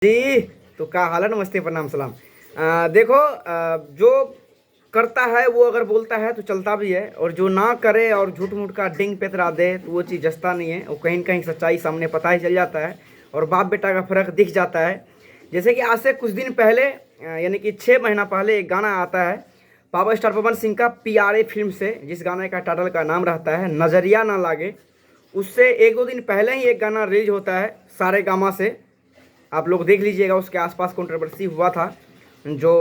जी। तो क्या हाल है, नमस्ते प्रणाम सलाम। देखो, जो करता है वो अगर बोलता है तो चलता भी है, और जो ना करे और झूठ मूठ का डिंग पेतरा दे तो वो चीज़ जचता नहीं है। वो कहीं न कहीं सच्चाई सामने पता ही चल जाता है और बाप बेटा का फ़र्क दिख जाता है। जैसे कि आज से कुछ दिन पहले, यानी कि 6 महीना पहले एक गाना आता है पावर स्टार पवन सिंह का पीआरए फ़िल्म से, जिस गाने का टाइटल का नाम रहता है नज़रिया ना लागे। उससे 1-2 दिन पहले ही एक गाना रिलीज़ होता है सारेगामा से। आप लोग देख लीजिएगा, उसके आसपास कंट्रोवर्सी हुआ था, जो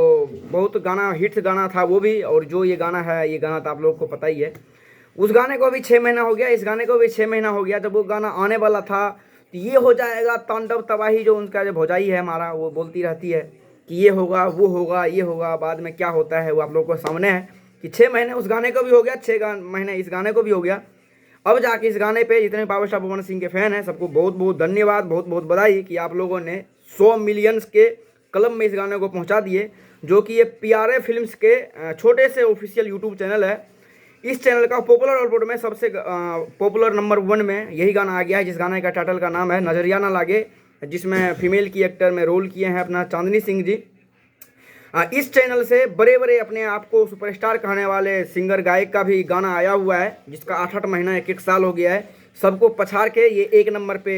बहुत गाना हिट गाना था वो भी, और जो ये गाना है, ये गाना तो आप लोगों को पता ही है। उस गाने को भी 6 महीना हो गया, इस गाने को भी 6 महीना हो गया। जब वो गाना आने वाला था तो ये हो जाएगा तांडव तबाही, जो उनका जो भौजाई है हमारा, वो बोलती रहती है कि ये होगा, वो होगा, ये होगा, बाद में क्या होता है वो आप लोगों को सामने है। कि 6 महीने उस गाने को भी हो गया, 6 महीने इस गाने को भी हो गया। अब जाके इस गाने पे जितने पावर स्टार पवन सिंह के फैन हैं, सबको बहुत बहुत धन्यवाद, बहुत बहुत बधाई कि आप लोगों ने 100 मिलियंस के क्लब में इस गाने को पहुंचा दिए। जो कि ये पीआरए फिल्म्स के छोटे से ऑफिशियल यूट्यूब चैनल है। इस चैनल का पॉपुलर आउटपुट में सबसे पॉपुलर नंबर 1 में यही गाना आ गया है, जिस गाने का टाइटल का नाम है नज़रिया ना लागे, जिसमें फीमेल की एक्टर में रोल किए हैं अपना चांदनी सिंह जी। इस चैनल से बड़े बड़े अपने आप को सुपरस्टार कहने वाले सिंगर गायक का भी गाना आया हुआ है, जिसका 8-8 महीना 1-1 साल हो गया है। सबको पछाड़ के ये 1 नंबर पे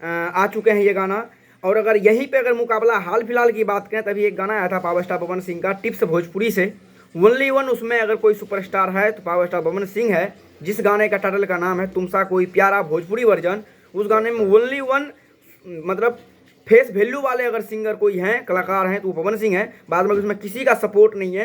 आ चुके हैं ये गाना। और अगर यहीं पे अगर मुकाबला हाल फिलहाल की बात करें, तभी एक गाना आया था पावर स्टार पवन सिंह का टिप्स भोजपुरी से, ओनली वन। उसमें अगर कोई सुपरस्टार है तो पावर स्टार पवन सिंह है, जिस गाने का टाइटल का नाम है तुमसा कोई प्यारा भोजपुरी वर्जन। उस गाने में ओनली वन, मतलब फेस वैल्यू वाले अगर सिंगर कोई हैं, कलाकार हैं, तो वो पवन सिंह है। बाद में उसमें किसी का सपोर्ट नहीं है।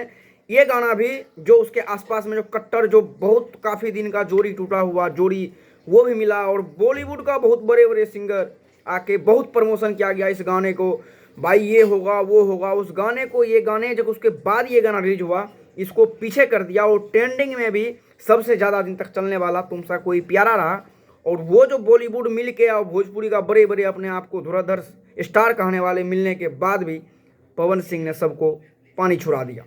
ये गाना भी जो उसके आसपास में जो कट्टर, जो बहुत काफ़ी दिन का जोड़ी टूटा हुआ जोड़ी, वो भी मिला। और बॉलीवुड का बहुत बड़े बड़े सिंगर आके बहुत प्रमोशन किया गया इस गाने को, भाई ये होगा वो होगा उस गाने को। ये गाने जब उसके बाद ये गाना रिलीज हुआ, इसको पीछे कर दिया, और ट्रेंडिंग में भी सबसे ज़्यादा दिन तक चलने वाला तुमसा कोई प्यारा रहा। और वो जो बॉलीवुड मिल के और भोजपुरी का बड़े बड़े अपने आप को धुरंधर स्टार कहने वाले मिलने के बाद भी पवन सिंह ने सबको पानी छुड़ा दिया।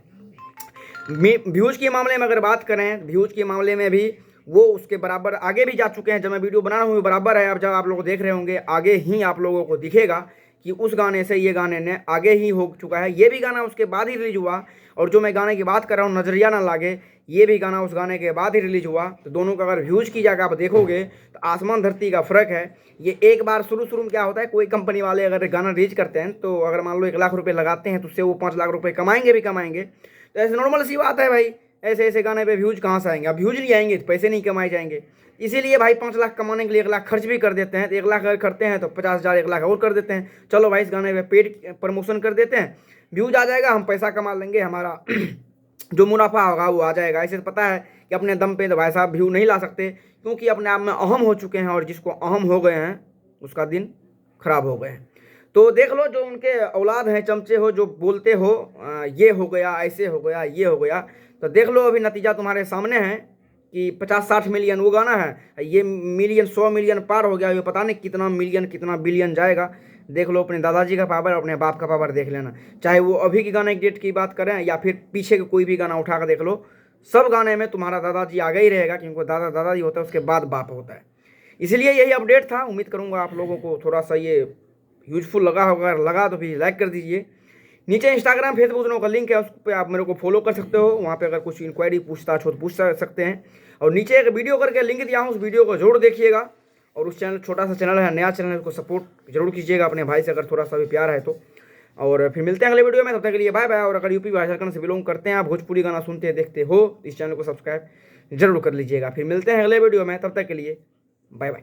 व्यूज़ के मामले में अगर बात करें, व्यूज़ के मामले में भी वो उसके बराबर आगे भी जा चुके हैं। जब मैं वीडियो बना रहा हूँ बराबर है। अब जब आप लोग देख रहे होंगे, आगे ही आप लोगों को दिखेगा कि उस गाने से ये गाने ने आगे ही हो चुका है। ये भी गाना उसके बाद ही रिलीज हुआ। और जो मैं गाने की बात कर रहा हूँ नज़रिया ना लागे, ये भी गाना उस गाने के बाद ही रिलीज हुआ। तो दोनों का अगर व्यूज़ की जगह आप देखोगे तो आसमान धरती का फ़र्क है। ये एक बार शुरू में क्या होता है, कोई कंपनी वाले अगर गाना रिलीज करते हैं तो अगर मान लो 1 लाख रुपये लगाते हैं, तो उससे वो 5 लाख रुपये कमाएंगे भी कमाएंगे। तो ऐसे नॉर्मल सी बात है भाई, ऐसे ऐसे गाने पे व्यूज़ कहाँ से आएंगे। अब व्यूज़ नहीं आएंगे तो पैसे नहीं कमाए जाएंगे। इसीलिए भाई 5 लाख कमाने के लिए 1 लाख खर्च भी कर देते हैं। तो 1 लाख अगर करते हैं तो 50,000 1 लाख और कर देते हैं। चलो भाई इस गाने पे पेड प्रमोशन कर देते हैं, व्यूज़ आ जाएगा, हम पैसा कमा लेंगे, हमारा जो मुनाफा होगा वो आ जाएगा। ऐसे तो पता है कि अपने दम पे तो भाई साहब व्यू नहीं ला सकते, क्योंकि अपने आप में अहम हो चुके हैं, और जिसको अहम हो गए हैं उसका दिन खराब हो गए हैं। तो देख लो, जो उनके औलाद हैं, चमचे हो, जो बोलते हो ये हो गया, ऐसे हो गया, ये हो गया, तो देख लो अभी नतीजा तुम्हारे सामने है कि 50-60 मिलियन वो गाना है, ये मिलियन 100 मिलियन पार हो गया। ये पता नहीं कितना मिलियन कितना बिलियन जाएगा। देख लो अपने दादाजी का पावर, अपने बाप का पावर देख लेना। चाहे वो अभी के गाने की डेट की बात करें या फिर पीछे के कोई भी गाना उठा कर देख लो, सब गाने में तुम्हारा दादाजी आगे ही रहेगा, क्योंकि दादा दादाजी होता है, उसके बाद बाप होता है। इसलिए यही अपडेट था। उम्मीद करूँगा आप लोगों को थोड़ा सा ये यूजफुल लगा होगा। अगर लगा तो भी लाइक कर दीजिए। नीचे इंस्टाग्राम फेसबुक दोनों का लिंक है, उस पर आप मेरे को फॉलो कर सकते हो। वहाँ पे अगर कुछ इंक्वायरी पूछताछ हो तो पूछ सकते हैं। और नीचे एक वीडियो करके लिंक दिया हूँ, उस वीडियो को जरूर देखिएगा। और उस चैनल, छोटा सा चैनल है, नया चैनल है, उसको सपोर्ट जरूर कीजिएगा अपने भाई से, अगर थोड़ा सा भी प्यार है तो। और फिर मिलते हैं अगले वीडियो में, तब तक के लिए बाय बाय। और अगर यूपी बिहार झारखंड से बिलोंग करते हैं आप, भोजपुरी गाना सुनते देखते हो, इस चैनल को सब्सक्राइब जरूर कर लीजिएगा। फिर मिलते हैं अगले वीडियो में, तब तक के लिए बाय बाय।